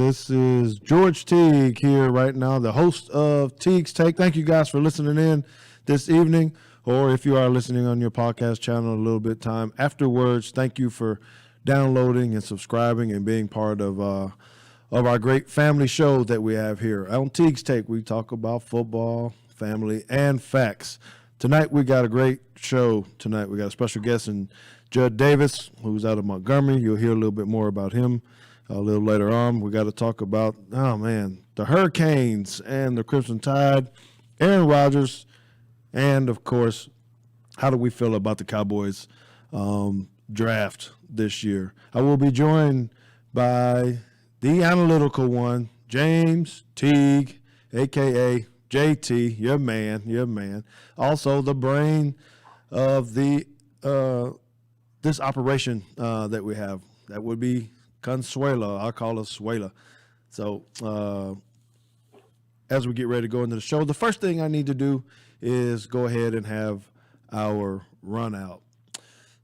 This is George Teague here right now, the host of Teague's Take. Thank you guys for listening in this evening, or if you are listening on your podcast channel a little bit time afterwards, thank you for downloading and subscribing and being part of our great family show that we have here. On Teague's Take, we talk about football, family, and facts. Tonight, we got a great show tonight. We got a special guest in Judd Davis, who's out of Montgomery. You'll hear a little bit more about him a little later on. We got to talk about, the Hurricanes and the Crimson Tide, Aaron Rodgers, and, of course, how do we feel about the Cowboys draft this year. I will be joined by the analytical one, James Teague, a.k.a. JT, your man. Also the brain of the this operation that we have. That would be Consuela. I'll call her Suela. So as we get ready to go into the show, the first thing I need to do is go ahead and have our run out.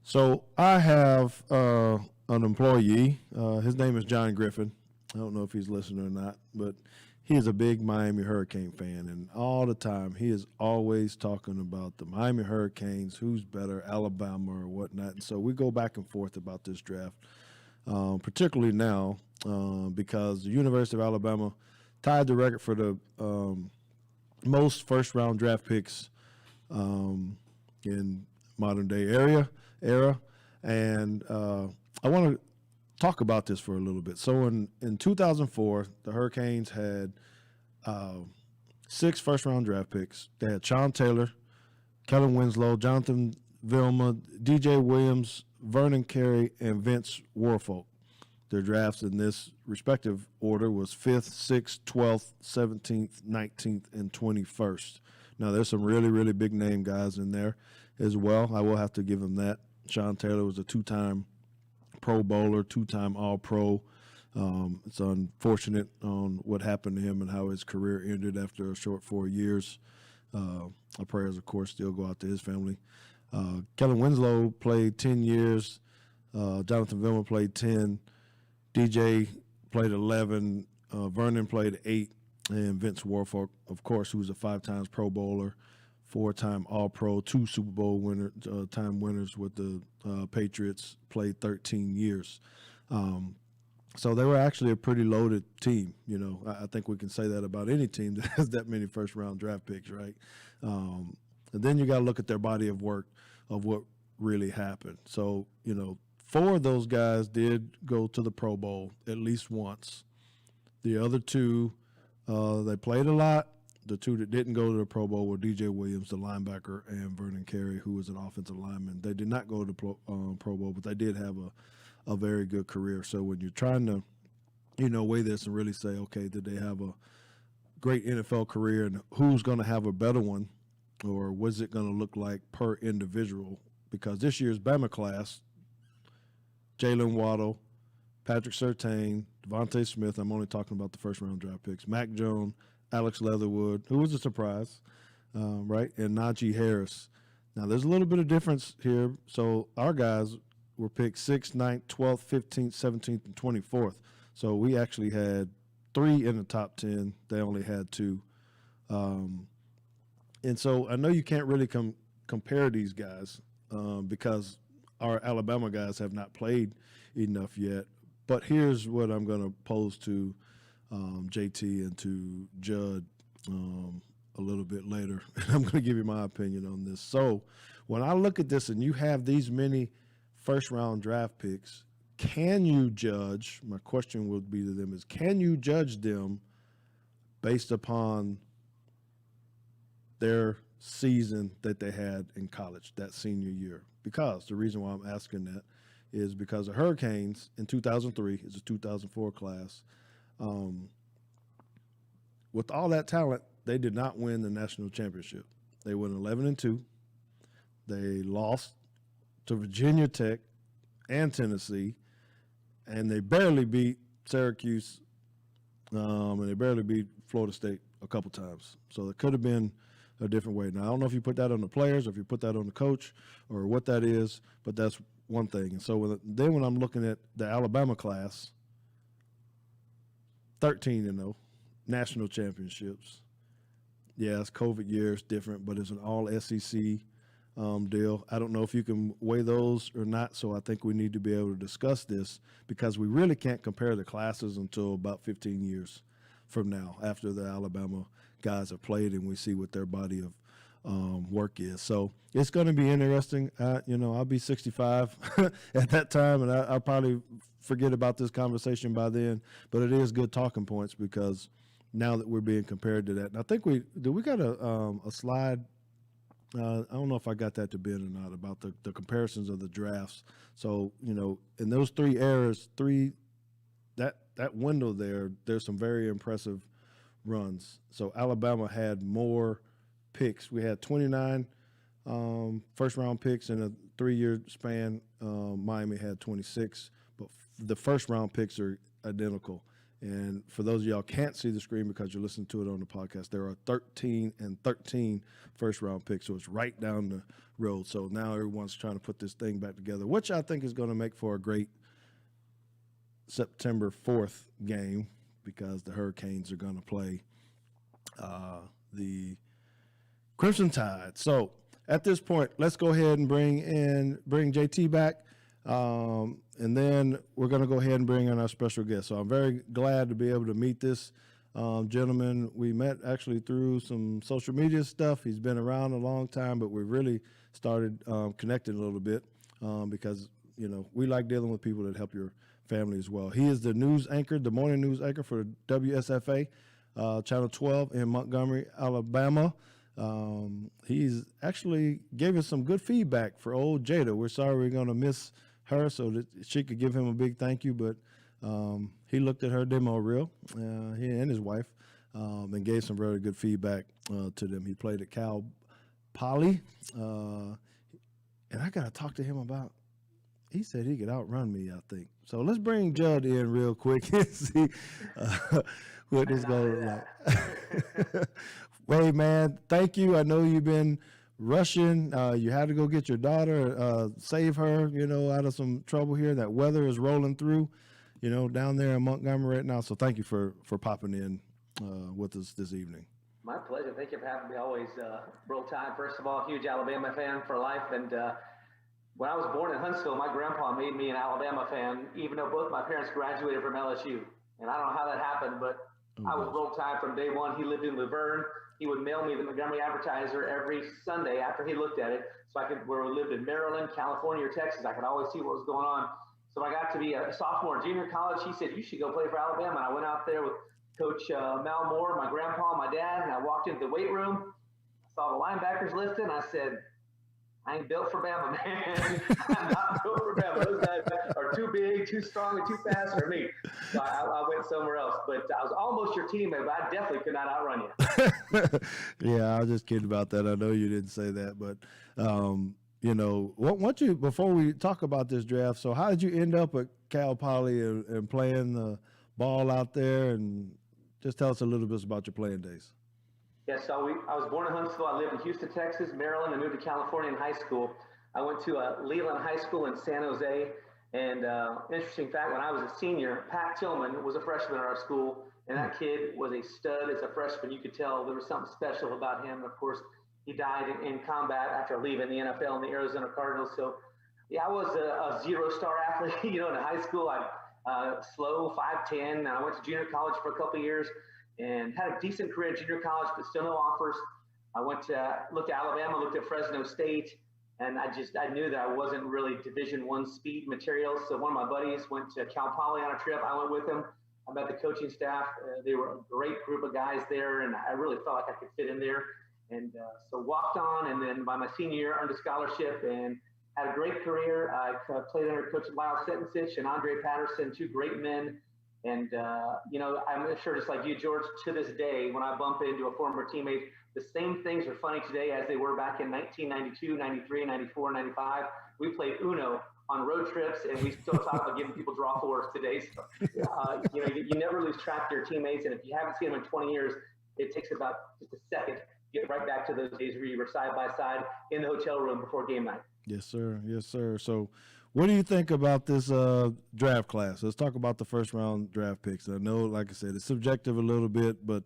So I have an employee. His name is John Griffin. I don't know if he's listening or not, but he is a big Miami Hurricane fan, and all the time he is always talking about the Miami Hurricanes, who's better, Alabama or whatnot. And so we go back and forth about this draft, particularly now because the University of Alabama tied the record for the most first-round draft picks in modern-day era. And I want to talk about this for a little bit. So in 2004, the Hurricanes had 6 first-round draft picks. They had Sean Taylor, Kellen Winslow, Jonathan Vilma, DJ Williams, Vernon Carey, and Vince Warfolk. Their drafts in this respective order was 5th, 6th, 12th, 17th, 19th, and 21st. Now, there's some really, really big-name guys in there as well. I will have to give them that. Sean Taylor was a 2-time Pro Bowler, 2-time All-Pro. It's unfortunate on what happened to him and how his career ended after a short 4 years. Our prayers, of course, still go out to his family. Kellen Winslow played 10 years. Jonathan Vilma played 10. DJ played 11. Vernon played 8. And Vince Warfolk, of course, who was a 5-time Pro Bowler, 4-time All-Pro, 2 Super Bowl time winners with the Patriots, played 13 years. So they were actually a pretty loaded team. You know, I think we can say that about any team that has that many first-round draft picks, right? And then you got to look at their body of work of what really happened. So, 4 of those guys did go to the Pro Bowl at least once. The other 2, they played a lot. The 2 that didn't go to the Pro Bowl were DJ Williams, the linebacker, and Vernon Carey, who was an offensive lineman. They did not go to the Pro Bowl, but they did have a very good career. So when you're trying to, weigh this and really say, okay, did they have a great NFL career and who's going to have a better one, or what's it going to look like per individual? Because this year's Bama class, Jalen Waddle, Patrick Surtain, Devontae Smith, I'm only talking about the first-round draft picks, Mac Jones, Alex Leatherwood, who was a surprise, right, and Najee Harris. Now, there's a little bit of difference here. So our guys were picked 6th, 9th, 12th, 15th, 17th, and 24th. So we actually had 3 in the top 10. They only had 2. And so I know you can't really compare these guys because our Alabama guys have not played enough yet. But here's what I'm going to pose to JT and to Judd a little bit later. And I'm going to give you my opinion on this. So when I look at this and you have these many first-round draft picks, can you judge, my question would be to them is, can you judge them based upon their season that they had in college, that senior year? Because the reason why I'm asking that is because the Hurricanes in 2003 is a 2004 class. With all that talent, they did not win the national championship. They went 11-2. They lost to Virginia Tech and Tennessee, and they barely beat Syracuse, and they barely beat Florida State a couple times. So it could have been a different way. Now, I don't know if you put that on the players or if you put that on the coach or what that is, but that's one thing. And so then when I'm looking at the Alabama class, 13-0, national championships. Yeah, it's COVID year, it's different, but it's an all SEC deal. I don't know if you can weigh those or not, so I think we need to be able to discuss this because we really can't compare the classes until about 15 years from now, after the Alabama guys have played and we see what their body of work is. So it's going to be interesting. I'll be 65 at that time, and I'll probably forget about this conversation by then. But it is good talking points because now that we're being compared to that, and I think we got a slide. I don't know if I got that to Ben or not about the comparisons of the drafts. So in those three eras, that window there's some very impressive runs. So Alabama had more picks. We had 29 first-round picks in a 3-year span. Miami had 26, but the first-round picks are identical. And for those of y'all can't see the screen because you're listening to it on the podcast, there are 13 and 13 first-round picks, so it's right down the road. So now everyone's trying to put this thing back together, which I think is going to make for a great September 4th game because the Hurricanes are going to play the Crimson Tide. So at this point, let's go ahead and bring JT back. And then we're going to go ahead and bring in our special guest. So I'm very glad to be able to meet this gentleman. We met actually through some social media stuff. He's been around a long time, but we really started connecting a little bit because, we like dealing with people that help your family as well. He is the morning news anchor for WSFA, Channel 12 in Montgomery, Alabama. He's actually gave us some good feedback for old Jada. We're sorry we're going to miss her so that she could give him a big thank you, but he looked at her demo reel, he and his wife, and gave some very good feedback to them. He played at Cal Poly, and I got to talk to him about, he said he could outrun me, I think. So let's bring Judd in real quick and see what this going to look like. Hey, man, thank you. I know you've been rushing. You had to go get your daughter, save her, out of some trouble here. That weather is rolling through, down there in Montgomery right now. So thank you for popping in with us this evening. My pleasure. Thank you for having me. Always real time. First of all, huge Alabama fan for life. And when I was born in Huntsville, my grandpa made me an Alabama fan, even though both my parents graduated from LSU. And I don't know how that happened, but I was roll tide from day one. He lived in Laverne. He would mail me the Montgomery Advertiser every Sunday after he looked at it. So where we lived in Maryland, California, or Texas, I could always see what was going on. So when I got to be a sophomore, junior college, he said, you should go play for Alabama. And I went out there with Coach Mal Moore, my grandpa, my dad, and I walked into the weight room, saw the linebackers listed, and I said, I ain't built for Bama, man. I'm not built for Bama. Those guys are too big, too strong, and too fast for me. So I went somewhere else. But I was almost your teammate, but I definitely could not outrun you. Yeah, I was just kidding about that. I know you didn't say that, but before we talk about this draft, so how did you end up at Cal Poly and playing the ball out there? And just tell us a little bit about your playing days. Yeah, so I was born in Huntsville. I lived in Houston, Texas, Maryland. I moved to California in high school. I went to Leland High School in San Jose. And interesting fact, when I was a senior, Pat Tillman was a freshman at our school. And that kid was a stud as a freshman. You could tell there was something special about him. And of course, he died in combat after leaving the NFL and the Arizona Cardinals. So, yeah, I was a zero-star athlete. In high school, I slow, 5'10". And I went to junior college for a couple of years and had a decent career at junior college, but still no offers. I looked at Alabama, looked at Fresno State, and I knew that I wasn't really Division I speed material. So one of my buddies went to Cal Poly on a trip. I went with him. I met the coaching staff. They were a great group of guys there, and I really felt like I could fit in there. And so walked on, and then by my senior year, earned a scholarship and had a great career. I played under Coach Lyle Sitensich and Andre Patterson, two great men. And, I'm sure just like you, George, to this day, when I bump into a former teammate, the same things are funny today as they were back in 1992, 93, 94, 95. We played Uno on road trips, and we still talk about giving people draw fours today. So, you never lose track of your teammates. And if you haven't seen them in 20 years, it takes about just a second to get right back to those days where you were side by side in the hotel room before game night. Yes, sir. Yes, sir. So What do you think about this draft class? Let's talk about the first round draft picks. I know, like I said, it's subjective a little bit, but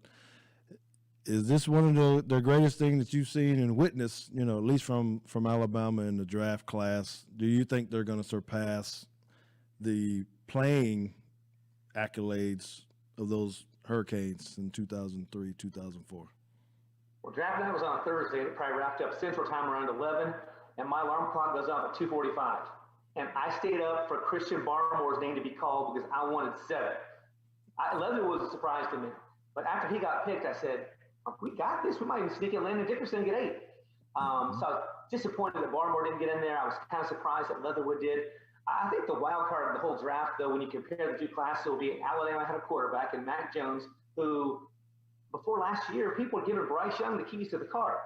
is this one of the greatest things that you've seen and witnessed, at least from Alabama in the draft class? Do you think they're going to surpass the playing accolades of those Hurricanes in 2003, 2004? Well, draft night was on a Thursday. It probably wrapped up Central Time around 11, and my alarm clock goes off at 2:45. And I stayed up for Christian Barmore's name to be called because I wanted 7. Leatherwood was a surprise to me. But after he got picked, I said, we got this. We might even sneak in Landon Dickerson and get 8. So I was disappointed that Barmore didn't get in there. I was kind of surprised that Leatherwood did. I think the wild card of the whole draft, though, when you compare the two classes, will be Alabama had a quarterback in Mac Jones, who before last year, people were giving Bryce Young the keys to the car.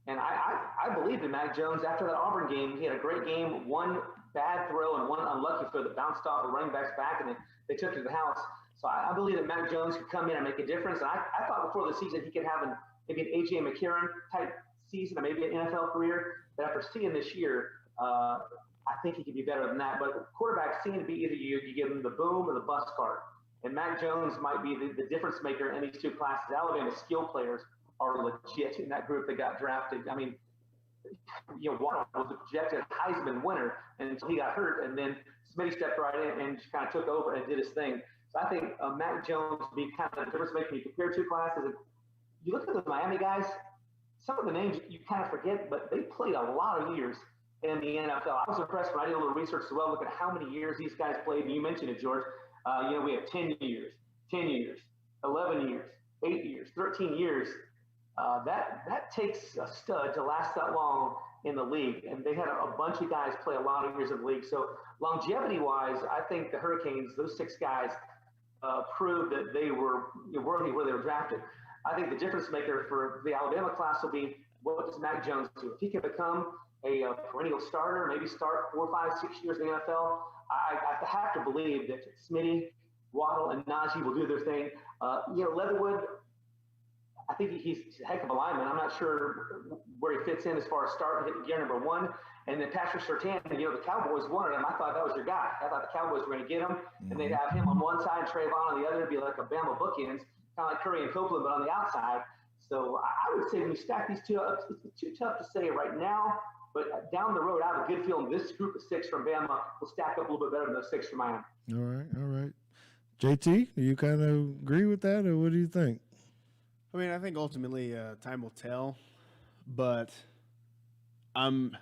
And I believed in Mac Jones after that Auburn game. He had a great game, one bad throw and one unlucky throw that bounced off the running back's back, and then they took it to the house. So I believe that Mac Jones could come in and make a difference. And I thought before the season he could have maybe an A.J. McCarron type season or maybe an NFL career. But after seeing this year, I think he could be better than that. But quarterbacks seem to be either you give them the boom or the bust card. And Mac Jones might be the difference maker in these two classes. Alabama's skill players are legit in that group that got drafted. I mean, Waddle was a projected Heisman winner until he got hurt, and then Smitty stepped right in and just kind of took over and did his thing. So I think Mac Jones will be kind of the difference maker. You compare two classes, and you look at the Miami guys, some of the names you kind of forget, but they played a lot of years in the NFL. I was impressed when I did a little research as well, look at how many years these guys played. And you mentioned it, George. We have 10 years, 11 years, 8 years, 13 years. That takes a stud to last that long in the league. And they had a bunch of guys play a lot of years in the league. So longevity-wise, I think the Hurricanes, those 6 guys, proved that they were worthy where they were drafted. I think the difference maker for the Alabama class will be, what does Mac Jones do? If he can become a perennial starter, maybe start 4, 5, 6 years in the NFL, I have to believe that Smitty, Waddle, and Najee will do their thing. Leatherwood, I think he's a heck of a lineman. I'm not sure where he fits in as far as starting gear number 1. And then Patrick Surtain, the Cowboys wanted him. I thought that was your guy. I thought the Cowboys were going to get him, and they'd have him on one side and Trayvon on the other. It'd be like a Bama bookends, kind of like Curry and Copeland, but on the outside. So I would say when you stack these two up, it's too tough to say right now. But down the road, I have a good feeling this group of 6 from Bama will stack up a little bit better than those 6 from Miami. All right. JT, do you kind of agree with that, or what do you think? I mean, I think ultimately time will tell, but I'm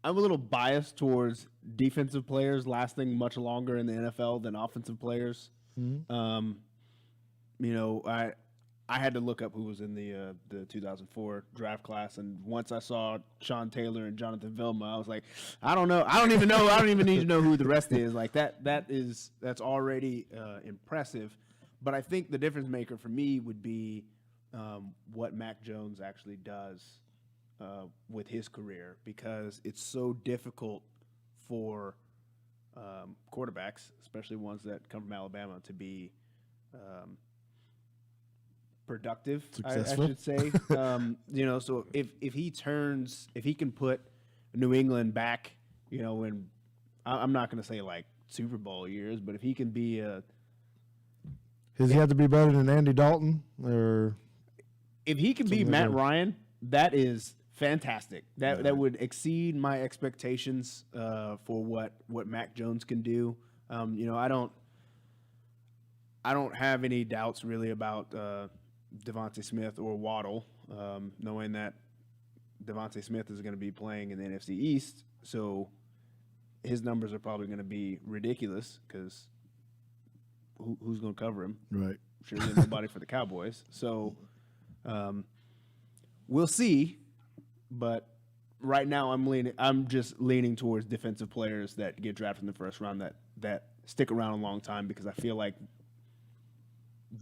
a little biased towards defensive players lasting much longer in the NFL than offensive players. Mm-hmm. I had to look up who was in the 2004 draft class, and once I saw Sean Taylor and Jonathan Vilma, I was like, I don't know. I don't even know. I don't even need to know who the rest is. Like that's already impressive. But I think the difference maker for me would be what Mac Jones actually does with his career, because it's so difficult for quarterbacks, especially ones that come from Alabama, to be productive, I should say. So if he can put New England back, and I'm not going to say like Super Bowl years, but if he can be does he have to be better than Andy Dalton, or if he can be Matt Ryan, that is fantastic. That would exceed my expectations for what Mac Jones can do. I don't have any doubts really about Devontae Smith or Waddle, knowing that Devontae Smith is going to be playing in the NFC East, so his numbers are probably going to be ridiculous because who's going to cover him? Right. Surely nobody for the Cowboys. So we'll see. But right now I'm just leaning towards defensive players that get drafted in the first round that stick around a long time, because I feel like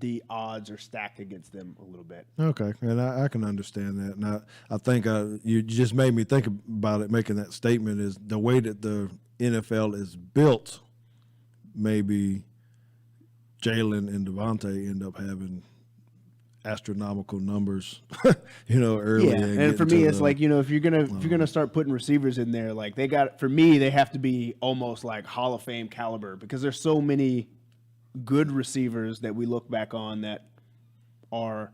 the odds are stacked against them a little bit. Okay, and I can understand that. And I think you just made me think about it, making that statement, is the way that the NFL is built. Maybe Jalen and Devontae end up having astronomical numbers, early. Yeah, and for me, it's like if you're gonna start putting receivers in there, like they have to be almost like Hall of Fame caliber because there's so many good receivers that we look back on that are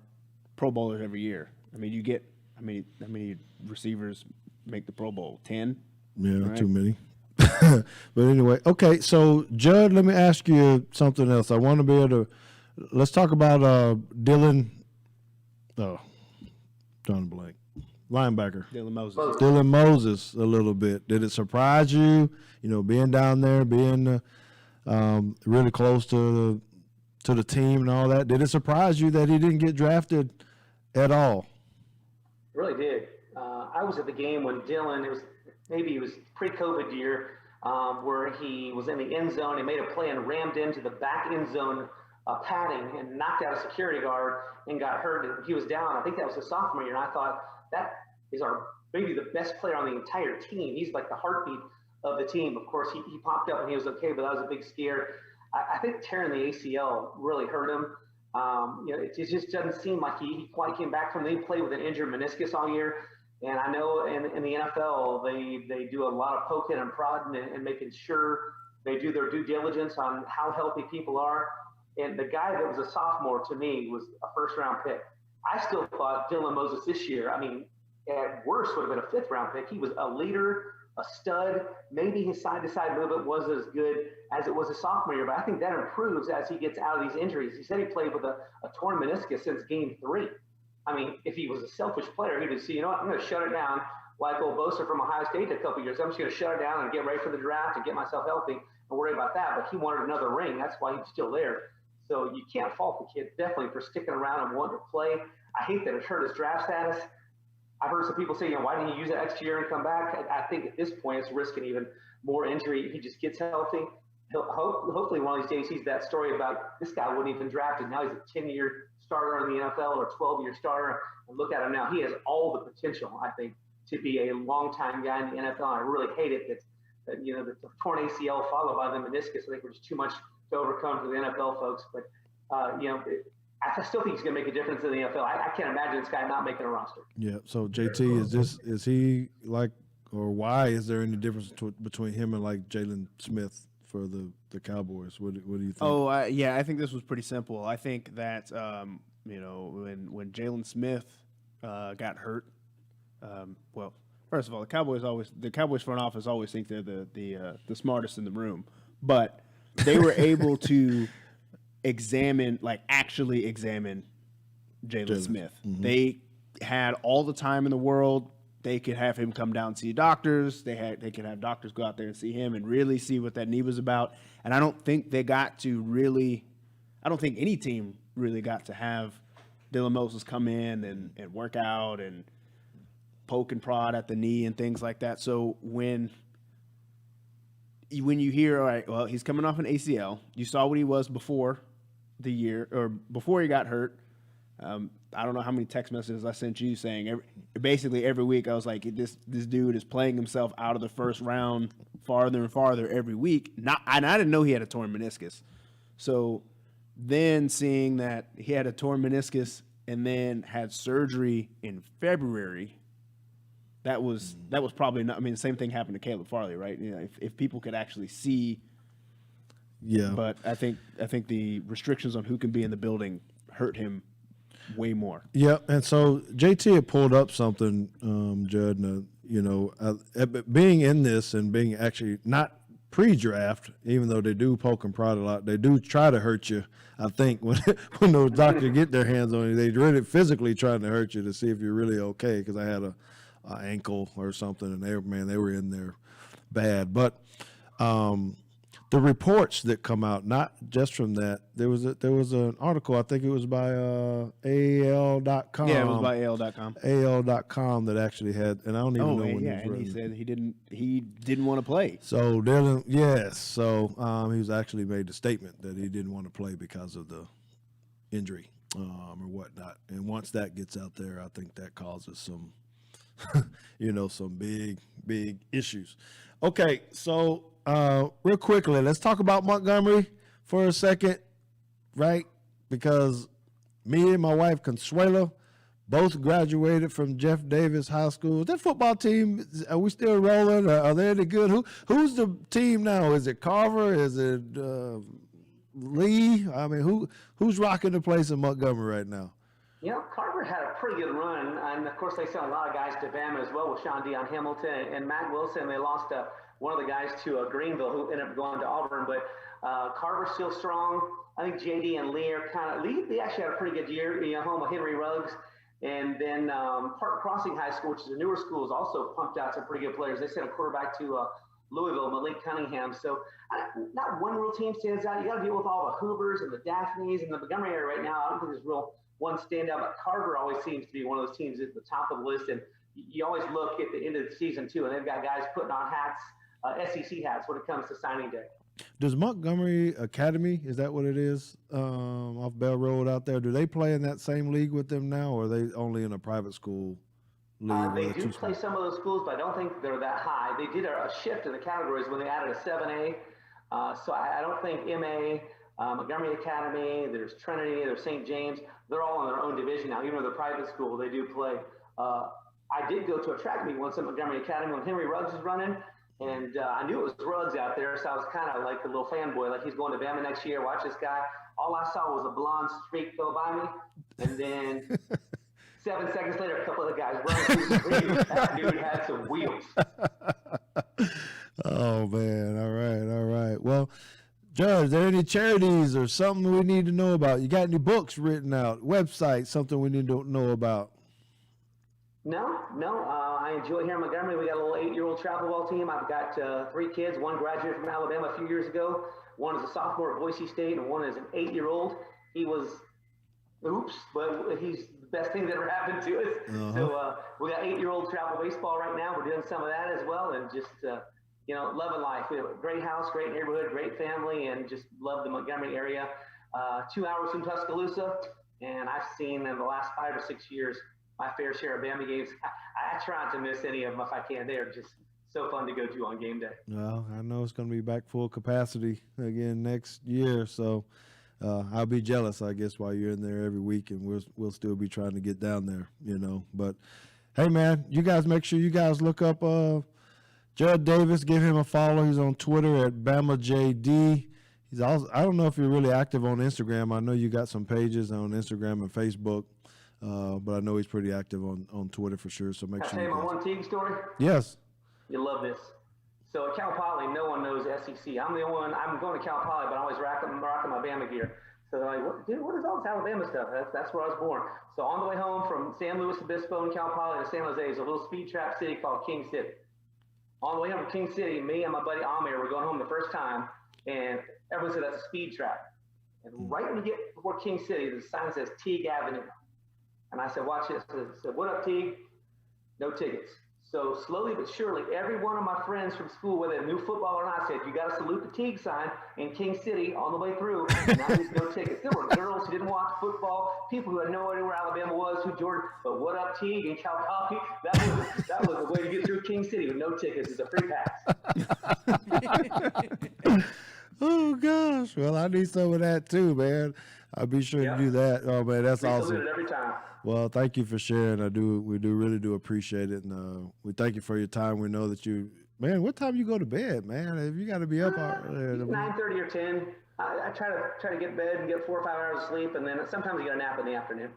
Pro Bowlers every year. I mean, how many receivers make the Pro Bowl? 10? Yeah, right? Too many. But anyway, okay. So Judd, let me ask you something else. I want to be able to. Let's talk about Dylan. Oh, drawing a blank. Linebacker. Dylan Moses. Dylan Moses a little bit. Did it surprise you? Being down there, being really close to the team and all that. Did it surprise you that he didn't get drafted at all? It really did. I was at the game when Dylan. It was pre-COVID year where he was in the end zone. He made a play and rammed into the back end zone padding and knocked out a security guard and got hurt. And he was down. I think that was his sophomore year. And I thought that is maybe the best player on the entire team. He's like the heartbeat of the team. Of course, he popped up and he was okay, but that was a big scare. I think tearing the ACL really hurt him. It just doesn't seem like he quite came back from it. He played with an injured meniscus all year. And I know in the NFL, they do a lot of poking and prodding and making sure they do their due diligence on how healthy people are. And the guy that was a sophomore to me was a first-round pick. I still thought Dylan Moses this year, at worst would have been a fifth-round pick. He was a leader, a stud. Maybe his side-to-side movement wasn't as good as it was his sophomore year, but I think that improves as he gets out of these injuries. He said he played with a torn meniscus since game 3. If he was a selfish player, he would say, I'm going to shut it down like old Bosa from Ohio State a couple of years. I'm just going to shut it down and get ready for the draft and get myself healthy and worry about that. But he wanted another ring. That's why he's still there. So you can't fault the kid definitely for sticking around and wanting to play. I hate that it hurt his draft status. I've heard some people say, why didn't you use that extra year and come back? I think at this point it's risking even more injury if he just gets healthy. Hopefully one of these days he's that story about this guy wasn't even drafted. Now he's a 10-year starter in the NFL or 12-year starter. And look at him now. He has all the potential, I think, to be a long-time guy in the NFL. I really hate it that the torn ACL followed by the meniscus. I think was just too much to overcome for the NFL folks. But, I still think he's going to make a difference in the NFL. I can't imagine this guy not making a roster. Yeah. So JT, is he like, or why is there any difference between him and like Jalen Smith for the Cowboys? What do you think? I think this was pretty simple. I think that when Jalen Smith got hurt, first of all, the Cowboys front office always think they're the smartest in the room, but they were able to actually examine Jalen Smith. Mm-hmm. They had all the time in the world. They could have him come down and see doctors. They could have doctors go out there and see him and really see what that knee was about. And I don't think I don't think any team really got to have Dylan Moses come in and work out and poke and prod at the knee and things like that. So when you hear, all right, well, he's coming off an ACL. You saw what he was before the year or before he got hurt. I don't know how many text messages I sent you saying basically every week I was like, this dude is playing himself out of the first round farther and farther every week. And I didn't know he had a torn meniscus. So then seeing that he had a torn meniscus and then had surgery in February, that was probably not. The same thing happened to Caleb Farley, right? If people could actually see. Yeah. But I think the restrictions on who can be in the building hurt him way more. Yeah, and so JT had pulled up something, Judd, being in this and being actually not pre-draft, even though they do poke and prod a lot, they do try to hurt you. I think when those doctors get their hands on you, they really physically trying to hurt you to see if you're really okay. Because I had a ankle or something, and they were in there bad. But the reports that come out, not just from that, there was an article, I think it was by AL.com. Yeah, it was by AL.com. AL.com that actually had, and I don't even know when it was and written. he said he didn't want to play. So Dylan, yes, so he was actually made the statement that he didn't want to play because of the injury or whatnot. And once that gets out there, I think that causes some, some big issues. Okay, so. Real quickly, let's talk about Montgomery for a second, right? Because Me and my wife Consuelo both graduated from Jeff Davis High School. That football team, are we still rolling? Are they any good? Who's the team now? Is it Carver? Is it Lee? I mean, who's rocking the place in Montgomery right now? You know, Carver had a pretty good run, and of course they sent a lot of guys to Bama as well with Sean Dion Hamilton and Matt Wilson. They lost one of the guys to Greenville, who ended up going to Auburn, but Carver's still strong. I think JD and Lee are they actually had a pretty good year. You know, home of Henry Ruggs. And then Park Crossing High School, which is a newer school, has also pumped out some pretty good players. They sent a quarterback to Louisville, Malik Cunningham. So not one real team stands out. You got to deal with all the Hoovers and the Daphnes and the Montgomery area right now. I don't think there's real one standout, but Carver always seems to be one of those teams at the top of the list. And you always look at the end of the season, too, and they've got guys putting on hats, SEC hats, when it comes to signing day. Does Montgomery Academy, is that what it is, off Bell Road out there, do they play in that same league with them now, or are they only in a private school league? They do play some of those schools, but I don't think they're that high. They did a shift in the categories when they added a 7A. So I don't think MA, Montgomery Academy, there's Trinity, there's St. James. They're all in their own division now. Even though they're private school, they do play. I did go to a track meet once at Montgomery Academy when Henry Ruggs was running. And I knew it was Ruggs out there, so I was kind of like a little fanboy, like he's going to Bama next year. Watch this guy. All I saw was a blonde streak go by me, and then 7 seconds later, a couple of the guys running through the screen. That dude had some wheels. Oh man! All right. Well, Judd, is there any charities or something we need to know about? You got any books written out, websites, something we need to know about? No. I enjoy here in Montgomery. We got a little 8-year-old travel ball team. I've got 3 kids. One graduated from Alabama a few years ago. One is a sophomore at Boise State, and one is an 8-year-old. He was, but he's the best thing that ever happened to us. Uh-huh. So we got 8-year-old travel baseball right now. We're doing some of that as well, and just loving life. We have a great house, great neighborhood, great family, and just love the Montgomery area. 2 hours from Tuscaloosa, and I've seen in the last 5 or 6 years my fair share of Bama games. I try not to miss any of them if I can. They are just so fun to go to on game day. Well, I know it's going to be back full capacity again next year, so I'll be jealous, I guess, while you're in there every week, and we'll still be trying to get down there, But, hey, man, you guys make sure you guys look up Judd Davis. Give him a follow. He's on Twitter at BamaJD. He's also, I don't know if you're really active on Instagram. I know you got some pages on Instagram and Facebook. But I know he's pretty active on Twitter for sure. So make sure. Can I tell you my one Teague story? Yes. You love this. So at Cal Poly, no one knows SEC. I'm the only one. I'm going to Cal Poly, but I'm always rocking my Bama gear. So they're like, what is all this Alabama stuff? That's where I was born. So on the way home from San Luis Obispo and Cal Poly to San Jose is a little speed trap city called King City. On the way home from King City, me and my buddy Amir were going home the first time, and everyone said that's a speed trap. And right when you get before King City, the sign says Teague Avenue. And I said, watch this. I said, what up, Teague? No tickets. So slowly but surely, every one of my friends from school, whether they knew football or not, said, you got to salute the Teague sign in King City on the way through. Now there's no tickets. There were girls who didn't watch football, people who had no idea where Alabama was, who Jordan, but what up, Teague in Cal Poly? That was the way to get through King City with no tickets. It's a free pass. Oh, gosh. Well, I need some of that too, man. I'll be sure to do that. Oh, man, that's awesome. Every time. Well, thank you for sharing. We really do appreciate it, and we thank you for your time. We know that man. What time you go to bed, man? If you got to be up 9:30 or 10. I try to get to bed and get 4 or 5 hours of sleep, and then sometimes you get a nap in the afternoon.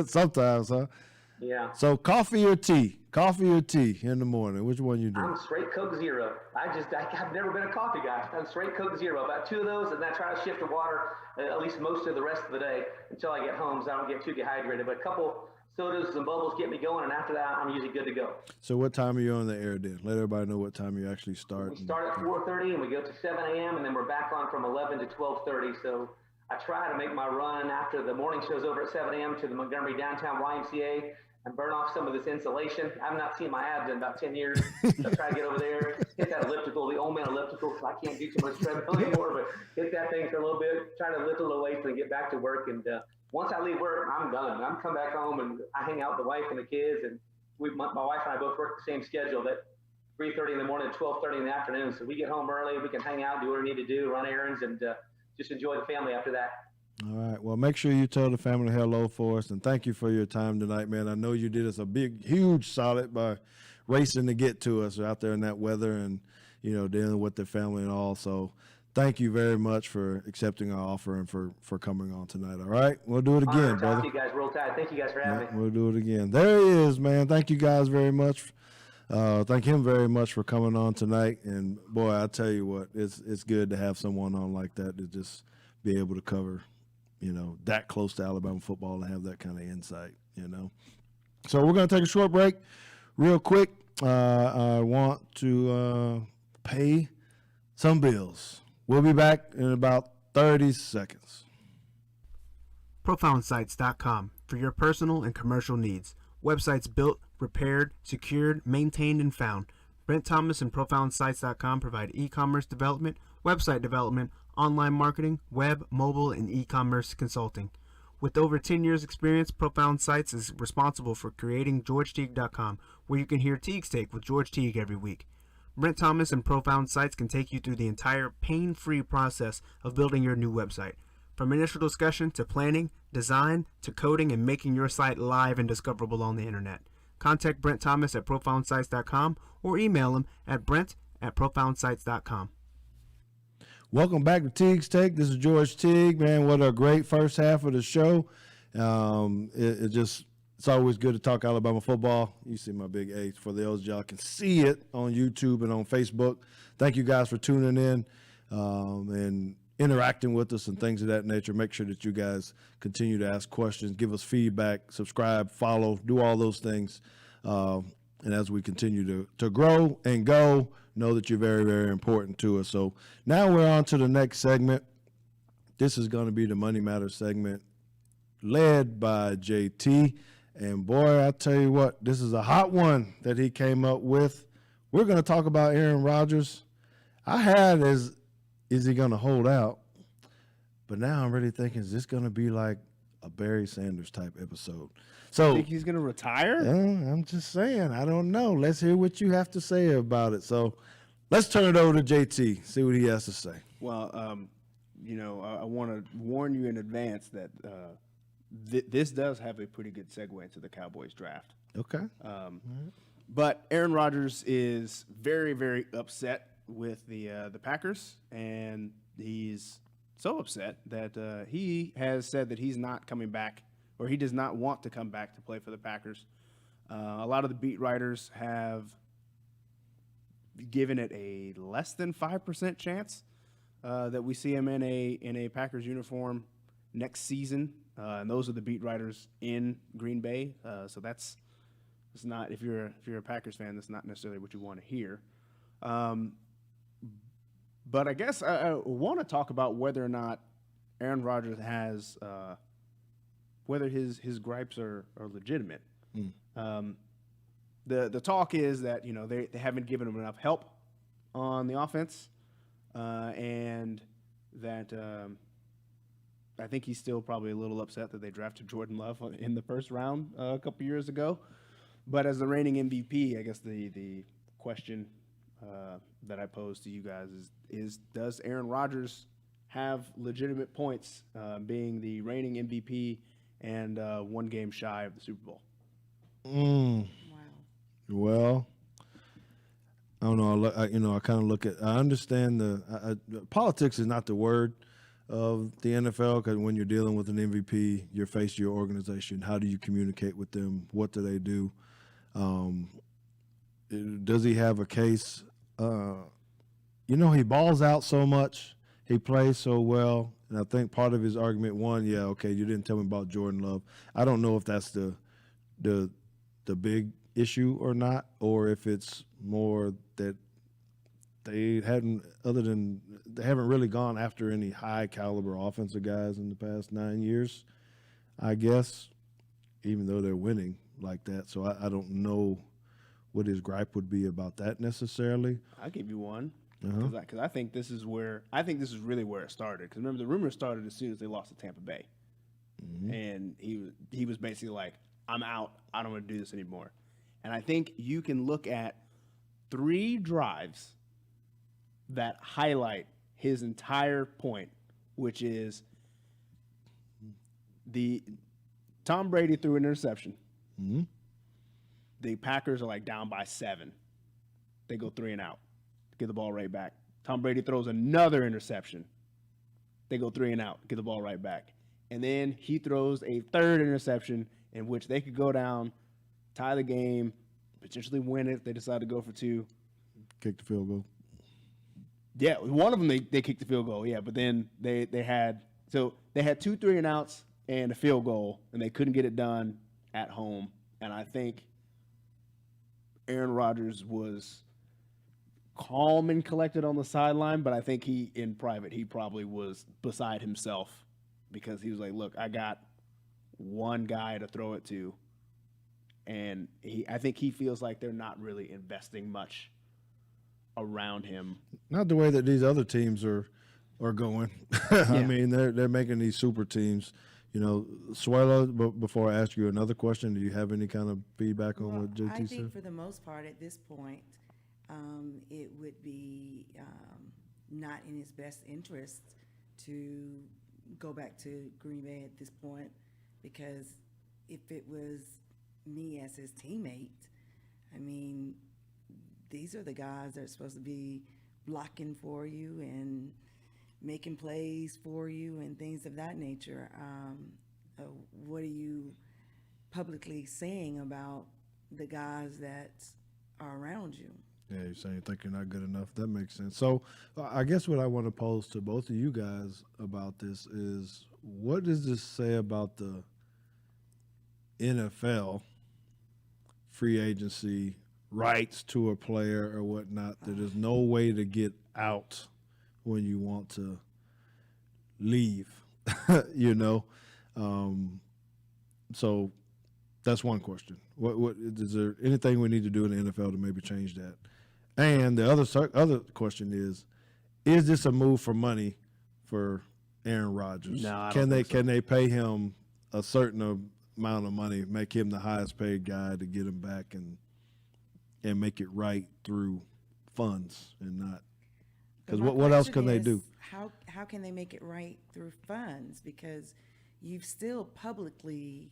Sometimes, huh? Yeah. So coffee or tea? Coffee or tea in the morning? Which one you do? I'm straight Coke Zero. I've never been a coffee guy. I'm straight Coke Zero. About 2 of those, and then I try to shift to water at least most of the rest of the day until I get home, so I don't get too dehydrated. But a couple sodas and bubbles get me going, and after that, I'm usually good to go. So what time are you on the air then? Let everybody know what time you actually start. We start at 4:30, and we go to 7 a.m., and then we're back on from 11 to 12:30. So I try to make my run after the morning show's over at 7 a.m. to the Montgomery Downtown YMCA and burn off some of this insulation. I've not seen my abs in about 10 years. So I try to get over there, hit that elliptical, the old man elliptical, because I can't do too much treadmill anymore, but hit that thing for a little bit, try to lift a little weights and get back to work. And once I leave work, I'm done. I'm come back home and I hang out with the wife and the kids. And my wife and I both work the same schedule, that 3:30 in the morning to 12:30 in the afternoon. So we get home early, we can hang out, do what we need to do, run errands, and just enjoy the family after that. All right. Well, make sure you tell the family hello for us, and thank you for your time tonight, man. I know you did us a huge solid by racing to get to us out there in that weather and, dealing with the family and all. So thank you very much for accepting our offer and for coming on tonight. All right. We'll do it again, Talk brother. to you guys. Roll Tide. Thank you guys for having me. We'll do it again. There he is, man. Thank you guys very much. Thank him very much for coming on tonight. And boy, I tell you what, it's good to have someone on like that to just be able to cover, that close to Alabama football and have that kind of insight, So we're going to take a short break real quick. I want to pay some bills. We'll be back in about 30 seconds. ProfoundSites.com for your personal and commercial needs. Websites built, repaired, secured, maintained, and found. Brent Thomas and ProfoundSites.com provide e-commerce development, website development, online marketing, web, mobile, and e-commerce consulting. With over 10 years experience, Profound Sites is responsible for creating GeorgeTeague.com, where you can hear Teague's Take with George Teague every week. Brent Thomas and Profound Sites can take you through the entire pain-free process of building your new website. From initial discussion to planning, design, to coding and making your site live and discoverable on the internet. Contact Brent Thomas at ProfoundSites.com or email him at Brent@ProfoundSites.com. Welcome back to Teague's Take. This is George Teague, man. What a great first half of the show. It's always good to talk Alabama football. You see my big A. For those y'all can see it on YouTube and on Facebook. Thank you guys for tuning in and interacting with us and things of that nature. Make sure that you guys continue to ask questions, give us feedback, subscribe, follow, do all those things. And as we continue to grow and go, know that you're very, very important to us. So now we're on to the next segment. This is going to be the Money Matters segment led by JT. And boy, I tell you what, this is a hot one that he came up with. We're going to talk about Aaron Rodgers. Is he going to hold out? But now I'm really thinking, is this going to be like a Barry Sanders type episode? So, Think he's going to retire? I'm just saying, I don't know. Let's hear what you have to say about it. So let's turn it over to JT, see what he has to say. Well, I want to warn you in advance that this does have a pretty good segue into the Cowboys draft. Okay. But Aaron Rodgers is very, very upset with the Packers, and he's so upset that he has said that he's not coming back, or he does not want to come back to play for the Packers. A lot of the beat writers have given it a less than 5% chance that we see him in a Packers uniform next season, and those are the beat writers in Green Bay. So it's not, if you're a Packers fan, that's not necessarily what you want to hear. But I guess I want to talk about whether or not Aaron Rodgers has whether his gripes are legitimate. The talk is that they haven't given him enough help on the offense, and that I think he's still probably a little upset that they drafted Jordan Love in the first round a couple years ago. But as the reigning MVP, I guess the question that I pose to you guys is does Aaron Rodgers have legitimate points being the reigning MVP and one game shy of the Super Bowl? Wow. Well, I don't know. I kind of look at. I understand politics is not the word of the NFL, because when you're dealing with an MVP, you're faced your organization. How do you communicate with them? What do they do? Does he have a case? He balls out so much. He plays so well. And I think part of his argument, you didn't tell me about Jordan Love. I don't know if that's the big issue or not, or if it's more that they haven't really gone after any high caliber offensive guys in the past 9 years, I guess, even though they're winning like that. So I don't know what his gripe would be about that necessarily. I'll give you one, because I think this is really where it started. Because remember, the rumor started as soon as they lost to Tampa Bay, and he was basically like, "I'm out. I don't want to do this anymore." And I think you can look at 3 drives that highlight his entire point, which is The Tom Brady threw an interception. Mm-hmm. The Packers are like down by 7. They go 3 and out, get the ball right back. Tom Brady throws another interception. They go 3 and out, get the ball right back. And then he throws a third interception in which they could go down, tie the game, potentially win it if they decide to go for 2. Kick the field goal. Yeah, one of them they kicked the field goal. Yeah, but then they had 2 3 and outs and a field goal, and they couldn't get it done at home. And I think Aaron Rodgers was calm and collected on the sideline, but I think in private he probably was beside himself because he was like, "Look, I got one guy to throw it to," and I think he feels like they're not really investing much around him. Not the way that these other teams are going. I mean, they're making these super teams. You know, Suela, before I ask you another question, do you have any kind of feedback on what JT I said? think for the most part at this point, it would be not in his best interest to go back to Green Bay at this point, because if it was me as his teammate, I mean, these are the guys that are supposed to be blocking for you and making plays for you and things of that nature. What are you publicly saying about the guys that are around you? Yeah, you're saying you think you're not good enough. That makes sense. So I guess what I want to pose to both of you guys about this is, what does this say about the NFL free agency rights to a player or whatnot, that there's no way to get out when you want to leave, you know? So that's one question. What is there anything we need to do in the NFL to maybe change that? And the other question is this a move for money for Aaron Rodgers? No, I can don't think so. Can they pay him a certain amount of money, make him the highest paid guy to get him back and make it right through funds and not? Because But my what else question can they is, do? How can they make it right through funds? Because you've still publicly,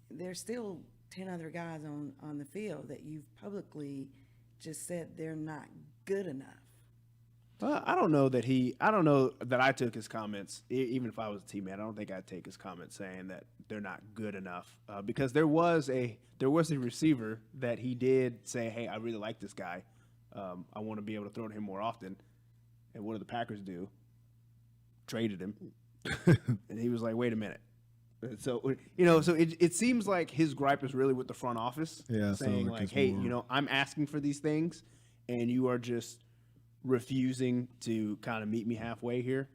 there's still 10 other guys on the field that you've publicly just said they're not good enough. I don't know that I took his comments, even if I was a teammate. I don't think I'd take his comments saying that they're not good enough, because there was a receiver that he did say, "Hey, I really like this guy. I want to be able to throw to him more often." And what did the Packers do? Traded him, and he was like, "Wait a minute." So it seems like his gripe is really with the front office, Yeah, it sounds saying like like, it's "Hey, more- I'm asking for these things, and you are just refusing to kind of meet me halfway here."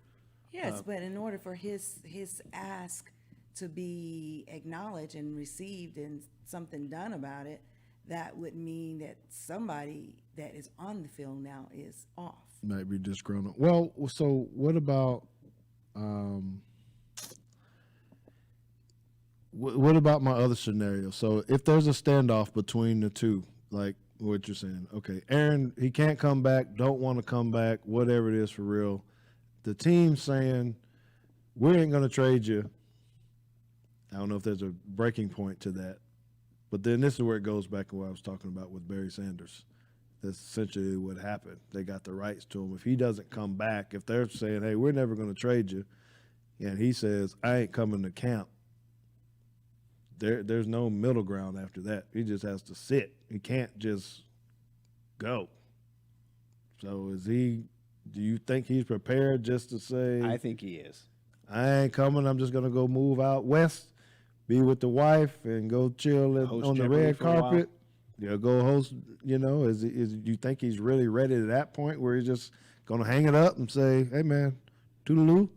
Yes, but in order for his ask to be acknowledged and received and something done about it, that would mean that somebody that is on the field now is off. Might be disgruntled. Well, so what about what about my other scenario? So if there's a standoff between the two, like what you're saying, okay, Aaron, he can't come back, don't want to come back, whatever it is for real. The team's saying, we ain't going to trade you. I don't know if there's a breaking point to that. But then this is where it goes back to what I was talking about with Barry Sanders. That's essentially what happened. They got the rights to him. If he doesn't come back, if they're saying, hey, we're never going to trade you, and he says, I ain't coming to camp, there's no middle ground after that. He just has to sit. He can't just go. So do you think he's prepared just to say, I think he is. I ain't coming, I'm just going to go move out west, be with the wife, and go chill Host on the Jeopardy red for a while. carpet? Yeah, go host, is you think he's really ready to that point where he's just going to hang it up and say, hey, man, toodaloo?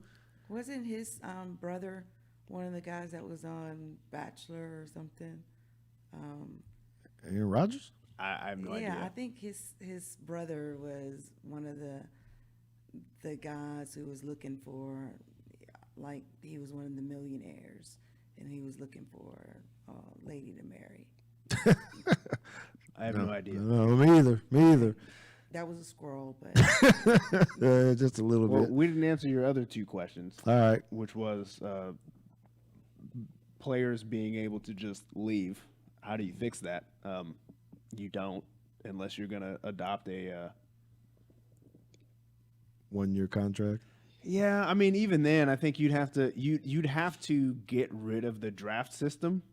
Wasn't his brother one of the guys that was on Bachelor or something? Aaron Rodgers? I have no Yeah, idea. I think his brother was one of the guys who was looking for, like, he was one of the millionaires, and he was looking for a lady to marry. I have no idea. No, me either. That was a squirrel, but Just a little Well, bit. we didn't answer your other two questions, All right. which was players being able to just leave. How do you fix that? You don't, unless you're going to adopt a 1-year contract. Yeah, I mean, even then, I think you'd have to get rid of the draft system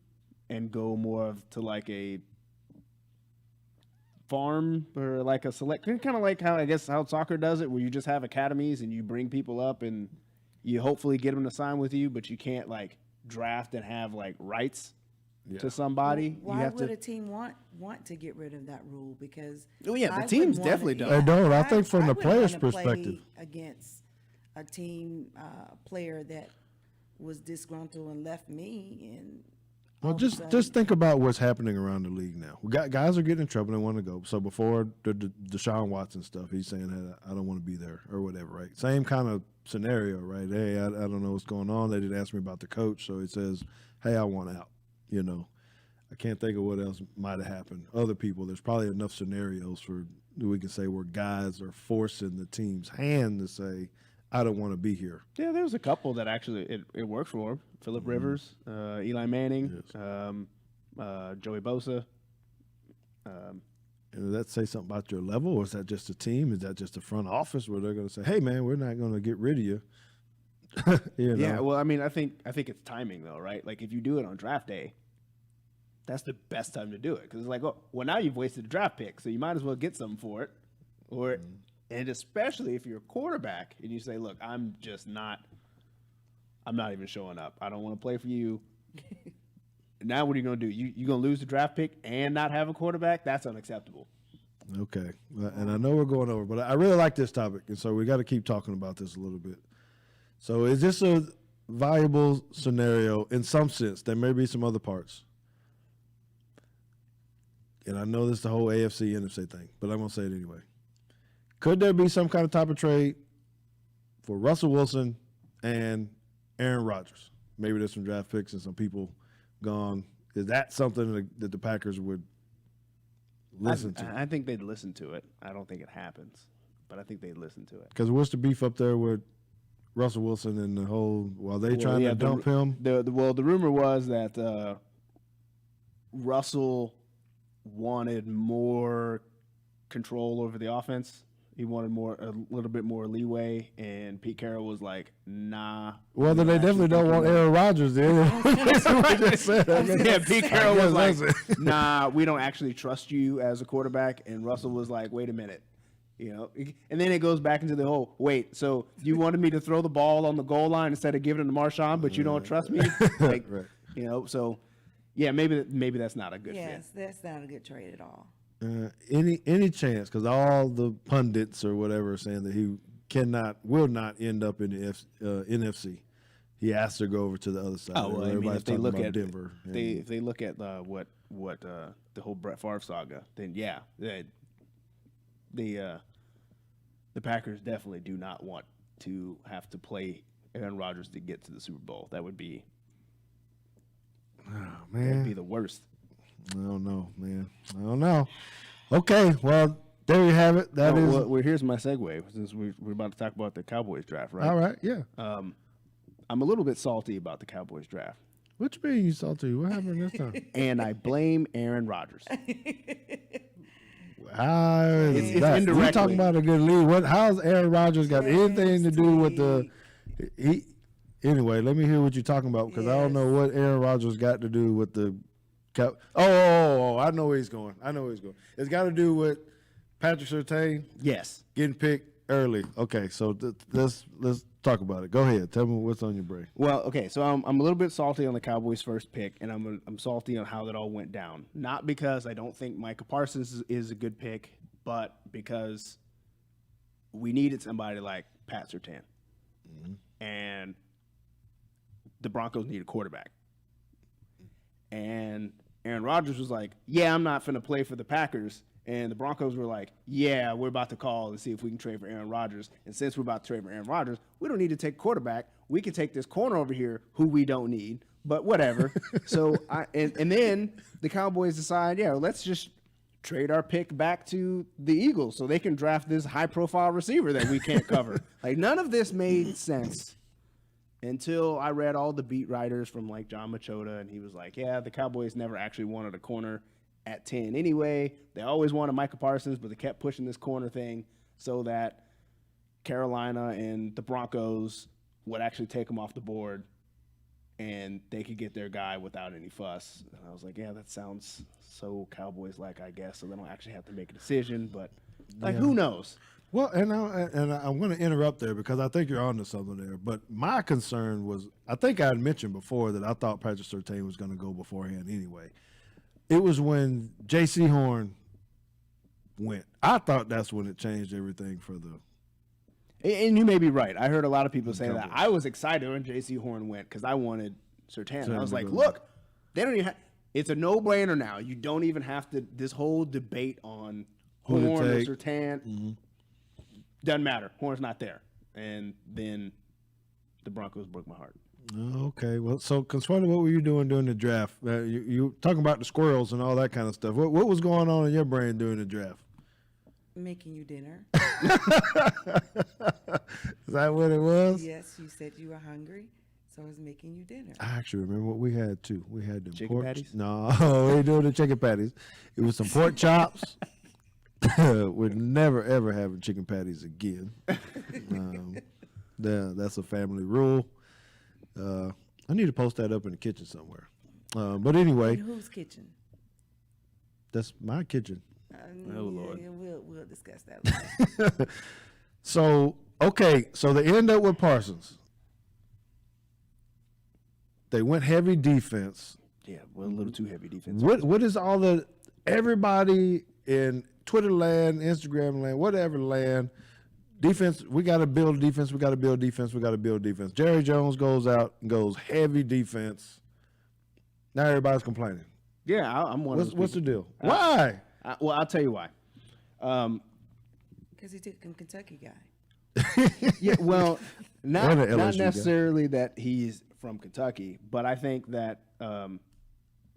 and go more to like a farm or like a select, kind of like how soccer does it, where you just have academies and you bring people up and you hopefully get them to sign with you, but you can't like draft and have like rights to somebody. Why would a team want to get rid of that rule? Because Oh yeah, the I teams wouldn't definitely wanna- don't. They don't. I think from the wouldn't player's wanna play perspective. against a team player that was disgruntled and left me, and Well, all of a just sudden- think about what's happening around the league now. We got guys are getting in trouble. They want to go. So before the Deshaun Watson stuff, he's saying, hey, I don't want to be there or whatever, right? Same kind of scenario, right? Hey, I don't know what's going on. They didn't ask me about the coach, so he says, hey, I want out. You know, I can't think of what else might have happened. Other people, there's probably enough scenarios for we can say where guys are forcing the team's hand to say, I don't want to be here. Yeah, there was a couple that actually it worked for him. Phillip Rivers, Eli Manning, Joey Bosa. And does that say something about your level, or is that just a team? Is that just a front office where they're going to say, "Hey, man, we're not going to get rid of you"? You know? Yeah, well, I mean, I think it's timing though, right? Like if you do it on draft day, that's the best time to do it because it's like, oh, well, now you've wasted a draft pick, so you might as well get something for it, or and especially if you're a quarterback and you say, look, I'm not even showing up. I don't want to play for you. Now what are you going to do? You going to lose the draft pick and not have a quarterback? That's unacceptable. Okay, and I know we're going over, but I really like this topic, and so we got to keep talking about this a little bit. So, is this a viable scenario in some sense? There may be some other parts, and I know this is the whole AFC NFC thing, but I'm going to say it anyway. Could there be some kind of type of trade for Russell Wilson and Aaron Rodgers? Maybe there's some draft picks and some people gone. Is that something that the Packers would listen to? I think they'd listen to it. I don't think it happens, but I think they'd listen to it. Because what's the beef up there with Russell Wilson and the whole, while they trying to dump him? The rumor was that Russell wanted more control over the offense. He wanted a little bit more leeway, and Pete Carroll was like, "Nah." Well, then they definitely don't want Aaron Rodgers then. Yeah, Pete Carroll was like, "Nah, we don't actually trust you as a quarterback." And Russell was like, "Wait a minute." You know, and then it goes back into the whole, wait, so you wanted me to throw the ball on the goal line instead of giving it to Marshawn, but you don't trust me? Like, Right. you know, so yeah, maybe that's not a good fit. yes, that's not a good trade at all. Any chance? Because all the pundits or whatever are saying that he will not end up in the NFC. He has to go over to the other side. Oh well, I mean, Everybody's if they talking look about at Denver, if they look at what the whole Brett Favre saga, then yeah, the Packers definitely do not want to have to play Aaron Rodgers to get to the Super Bowl. That would be that'd be the worst. I don't know, man. I don't know. Okay, well, there you have it. That is Well, here's my segue since we're about to talk about the Cowboys draft, right? all right. Yeah. I'm a little bit salty about the Cowboys draft, What you mean you salty? What happened this time? and I blame Aaron Rodgers. How is It's that? We indirectly. talking about a good lead. How's Aaron Rodgers got anything to do with the? He anyway. Let me hear what you're talking about because I don't know what Aaron Rodgers got to do with the. Oh, I know where he's going. It's got to do with Patrick Surtain Yes. getting picked early. Okay, so let's talk about it. Go ahead. Tell me what's on your brain. Well, okay, so I'm a little bit salty on the Cowboys' first pick, and I'm salty on how that all went down. Not because I don't think Micah Parsons is a good pick, but because we needed somebody like Pat Surtain, and the Broncos need a quarterback. And Aaron Rodgers was like, "Yeah, I'm not finna play for the Packers." And the Broncos were like, "Yeah, we're about to call and see if we can trade for Aaron Rodgers. And since we're about to trade for Aaron Rodgers, we don't need to take quarterback. We can take this corner over here who we don't need, but whatever." So and then the Cowboys decide, yeah, let's just trade our pick back to the Eagles so they can draft this high-profile receiver that we can't cover. Like, none of this made sense until I read all the beat writers from like John Machota, and he was like, yeah, the Cowboys never actually wanted a corner at 10 anyway. They always wanted Micah Parsons, but they kept pushing this corner thing so that Carolina and the Broncos would actually take him off the board and they could get their guy without any fuss. And I was like, yeah, that sounds so Cowboys-like, I guess, so they don't actually have to make a decision, but like, who knows? Well, and I'm going to interrupt there because I think you're onto something there. But my concern was, I think I had mentioned before that I thought Patrick Surtain was going to go beforehand anyway. It was when J.C. Horn went. I thought that's when it changed everything for the. And you may be right. I heard a lot of people say that. I was excited when J.C. Horn went because I wanted Surtain. I was like, look, they don't even have, it's a no-brainer now. You don't even have to, this whole debate on Horn or Surtain. Doesn't matter. Horn's not there. And then the Broncos broke my heart. Okay. Well, so Consuelo, what were you doing during the draft? You talking about the squirrels and all that kind of stuff. What was going on in your brain during the draft? Making you dinner. Is that what it was? Yes, you said you were hungry, so I was making you dinner. I actually remember what we had too. We had the Chicken patties? No, we ain't doing the chicken patties. It was some pork chops. We're never ever having chicken patties again. That's a family rule. I need to post that up in the kitchen somewhere. But anyway, In whose kitchen? that's my kitchen. Oh, Lord. Yeah, we'll discuss that later. So they end up with Parsons. They went heavy defense. Yeah, well, a little too heavy defense. What is all the everybody in Twitter land, Instagram land, whatever land, defense, we got to build defense, we got to build defense, we got to build defense. Jerry Jones goes out and goes heavy defense. Now everybody's complaining. Yeah, I'm one of those What's the people. deal? Why? Well, I'll tell you why. Because he took a Kentucky guy. Yeah, well, not And an LSU guy. necessarily that he's from Kentucky, but I think that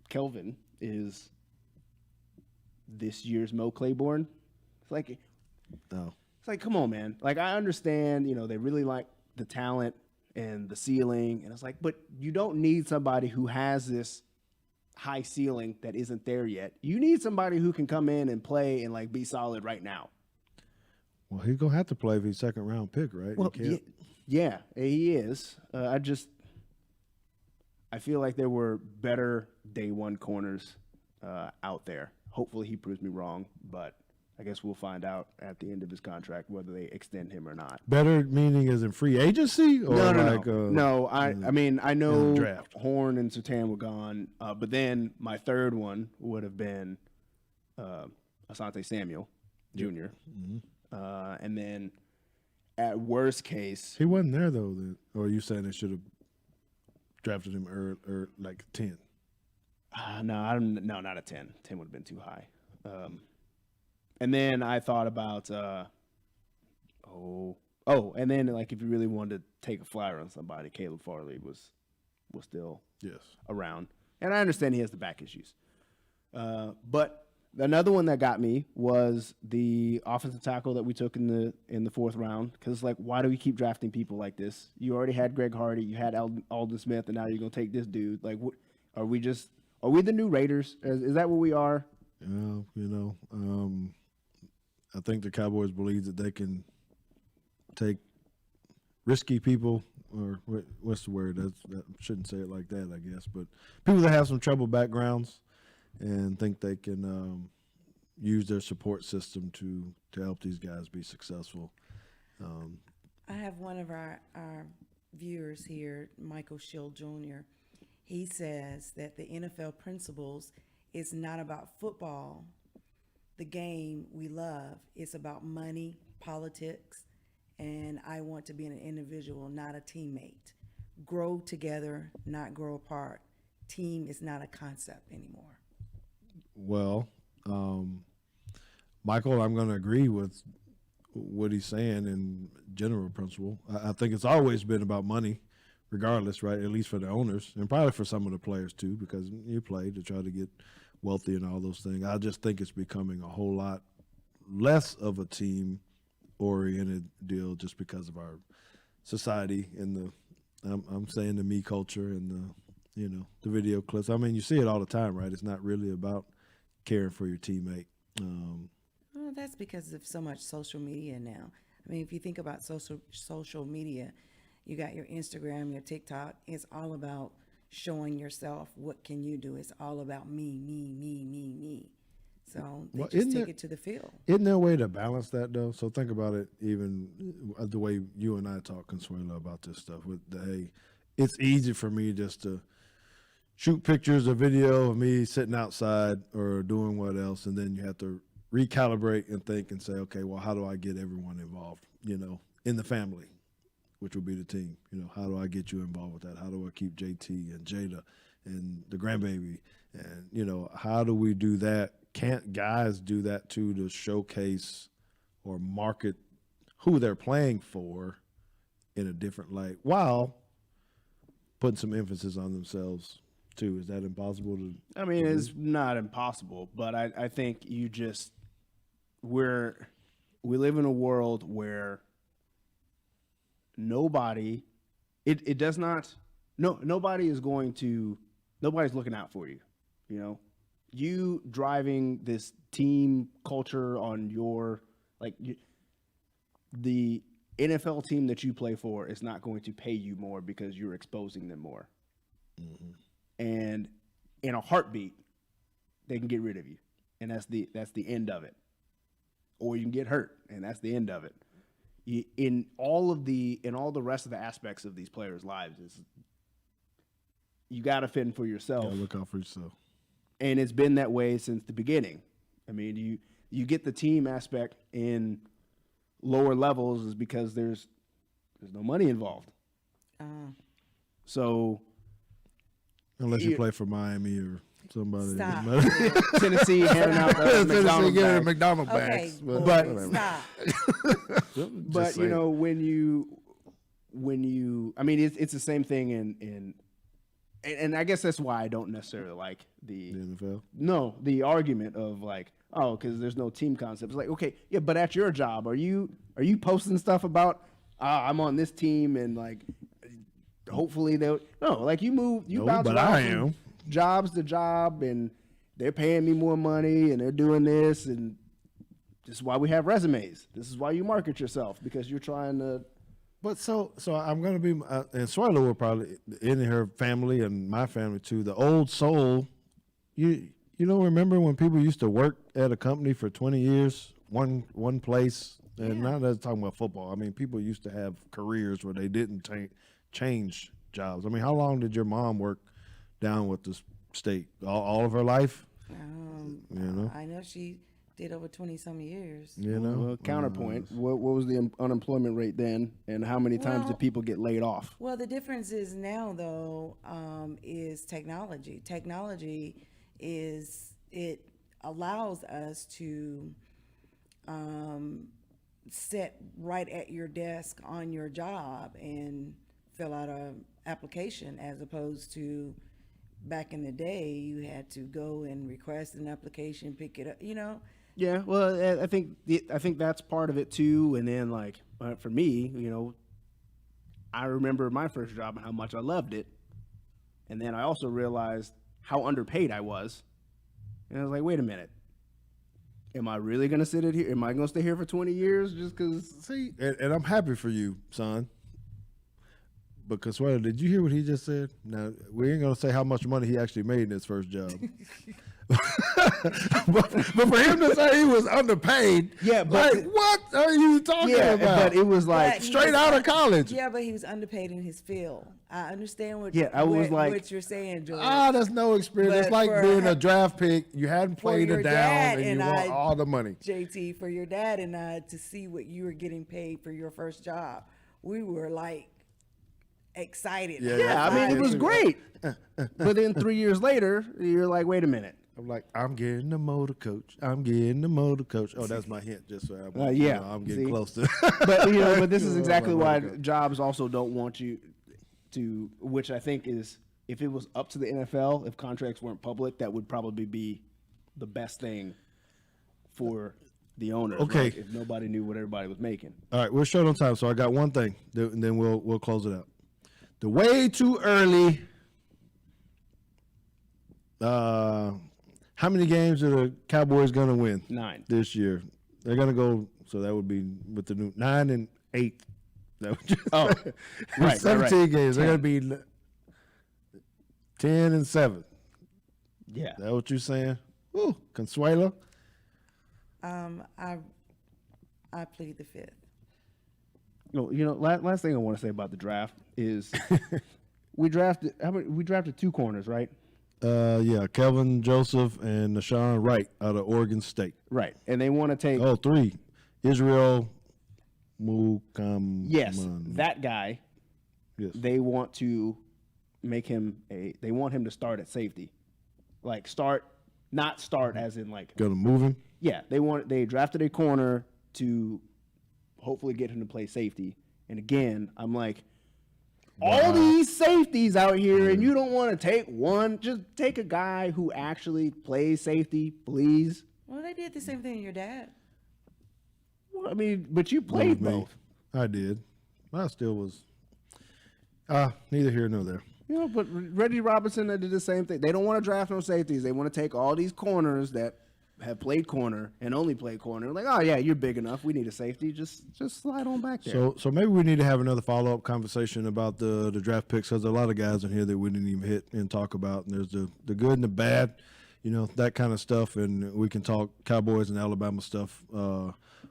Kelvin is this year's Mo Claiborne. It's like, No. it's like, come on, man. Like, I understand, they really like the talent and the ceiling, and it's like, but you don't need somebody who has this high ceiling that isn't there yet. You need somebody who can come in and play and like be solid right now. Well, he's gonna have to play if he's second round pick, right? Well, He can't- yeah, he is. I feel like there were better day one corners out there. Hopefully he proves me wrong, but I guess we'll find out at the end of his contract whether they extend him or not. Better meaning as in free agency or No. I mean, I know draft. Horn and Surtain were gone, but then my third one would have been Asante Samuel Jr. And then at worst case, He wasn't there though. Or are you saying they should have drafted him or like 10? no, not a 10. 10 would have been too high. And then I thought about, and then like if you really wanted to take a flyer on somebody, Caleb Farley was still Yes. around. And I understand he has the back issues. But another one that got me was the offensive tackle that we took in the fourth round. Because like, why do we keep drafting people like this? You already had Greg Hardy, you had Alden Smith, and now you're gonna take this dude. Like, are we the new Raiders? Is that what we are? I think the Cowboys believe that they can take risky people, or what's the word? That shouldn't say it like that, I guess. But people that have some troubled backgrounds and think they can use their support system to help these guys be successful. I have one of our viewers here, Michael Schill Jr. He says that the NFL principles is not about football, the game we love. It's about money, politics, and I want to be an individual, not a teammate. Grow together, not grow apart. Team is not a concept anymore. Well, Michael, I'm going to agree with what he's saying in general principle. I think it's always been about money, regardless, right? At least for the owners and probably for some of the players too, because you play to try to get wealthy and all those things. I just think it's becoming a whole lot less of a team-oriented deal just because of our society and I'm saying the me culture and the video clips. I mean, you see it all the time, right? It's not really about caring for your teammate. Well, that's because of so much social media now. I mean, if you think about social media, you got your Instagram, your TikTok. It's all about showing yourself. What can you do? It's all about me, me, me, me, me. So they just take it to the field. Isn't there a way to balance that though? So think about it, even the way you and I talk, Consuelo, about this stuff. With hey, it's easy for me just to shoot pictures or video of me sitting outside or doing what else, and then you have to recalibrate and think and say, okay, well, how do I get everyone involved? In the family, which would be the team. How do I get you involved with that? How do I keep JT and Jada and the grandbaby? And how do we do that? Can't guys do that too, to showcase or market who they're playing for in a different light while putting some emphasis on themselves too? Is that impossible to? I mean, it's not impossible, but I think we live in a world where nobody's looking out for you. You driving this team culture on the NFL team that you play for is not going to pay you more because you're exposing them more. Mm-hmm. And in a heartbeat, they can get rid of you, and that's the end of it. Or you can get hurt, and that's the end of it. In all the rest of the aspects of these players' lives, you got to fend for yourself. Yeah, look out for yourself. And it's been that way since the beginning. I mean, you get the team aspect in lower levels is because there's no money involved. So unless you play for Miami or somebody. Stop. Tennessee handing out the McDonald's bags. But stop. But when you I mean it's the same thing and I guess that's why I don't necessarily like the NFL. No, the argument of because there's no team concept. It's like, okay, yeah, but at your job, are you posting stuff about I'm on this team and hopefully they'll you bounce around from jobs to job and they're paying me more money and they're doing this, and this is why we have resumes. This is why you market yourself, because you're trying to. But so I'm going to be, and Swallow will probably, in her family and my family too, the old soul, you don't remember when people used to work at a company for 20 years, one place, and now they're talking about football. I mean, people used to have careers where they didn't change jobs. I mean, how long did your mom work down with the state? All of her life? I know she did over 20-some years. Well, counterpoint. What was the unemployment rate then, and how many times did people get laid off? Well, the difference is now, though, is technology. Technology it allows us to sit right at your desk on your job and fill out an application, as opposed to back in the day you had to go and request an application, pick it up, Yeah, well, I think that's part of it too. And then for me, I remember my first job and how much I loved it, and then I also realized how underpaid I was, and I was like, wait a minute, am I really gonna sit here? Am I gonna stay here for 20 years just because? See, and I'm happy for you, son. Because, well, did you hear what he just said? Now, we ain't going to say how much money he actually made in his first job. but for him to say he was underpaid, but what are you talking about? But it was straight out of college. Yeah, but he was underpaid in his field. I understand what you're saying, George. That's no experience. It's like being a draft pick. You hadn't played it down and you want all the money. JT, for your dad and I to see what you were getting paid for your first job, we were excited. Yeah, I mean, it was great. But then 3 years later, you're like, wait a minute. I'm like, I'm getting the motor coach. I'm getting the motor coach. Oh, that's my hint. Just so I'm getting close to. But this is exactly why jobs also don't want you to. Which I think is, if it was up to the NFL, if contracts weren't public, that would probably be the best thing for the owners. Okay, if nobody knew what everybody was making. All right, we're short on time, so I got one thing, and then we'll close it out. the way too early. How many games are the Cowboys going to win 9. this year? They're going to go, so that would be with the new 9 and 8. That would just, Oh, right, 17 right. games. They're going to be 10 and 7. Yeah. Is that what you're saying? Ooh, Consuelo. I plead the fifth. Last thing I want to say about the draft is we drafted 2 corners, right? Yeah, Kelvin Joseph and Nashawn Wright out of Oregon State. Right. And they want to take 3. Israel Mukam. yes, that guy. Yes. They want to make him they want him to start at safety. Like not start as in like Gonna move him. yeah, they drafted a corner to hopefully get him to play safety. And again, I'm like, all these safeties out here, and you don't want to take one. Just take a guy who actually plays safety, please. Well, they did the same thing to your dad. Well, I mean, but you played Me. both. I did. I still was. Neither here nor there. But Reggie Robinson did the same thing. They don't want to draft no safeties. They want to take all these corners that have played corner and only played corner. Like, oh yeah, you're big enough. We need a safety. Just slide on back there. So maybe we need to have another follow up conversation about the draft picks, because there's a lot of guys in here that we didn't even hit and talk about. And there's the good and the bad, that kind of stuff. And we can talk Cowboys and Alabama stuff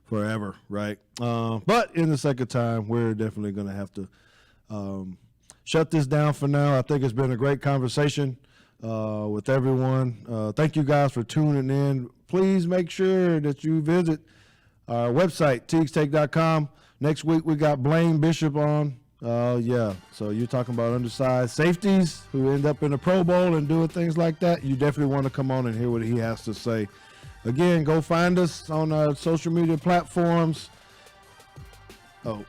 forever, right? But in the second time, we're definitely going to have to shut this down for now. I think it's been a great conversation with everyone. Thank you guys for tuning in. Please make sure that you visit our website, teagstake.com. Next week we got Blaine Bishop on. Yeah, so you're talking about undersized safeties who end up in a Pro Bowl and doing things like that. You definitely want to come on and hear what he has to say. Again, go find us on our social media platforms. Oh,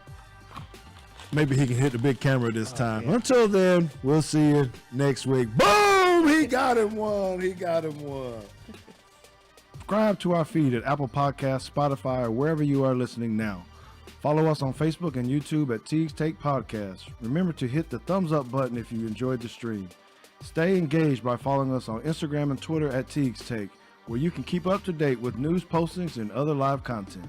maybe he can hit the big camera this time. Yeah. Until then, we'll see you next week. Boom! He got him one. Subscribe to our feed at Apple Podcasts, Spotify, or wherever you are listening now. Follow us on Facebook and YouTube at Teagues Take Podcast. Remember to hit the thumbs up button if you enjoyed the stream. Stay engaged by following us on Instagram and Twitter at Teagues Take, where you can keep up to date with news postings and other live content.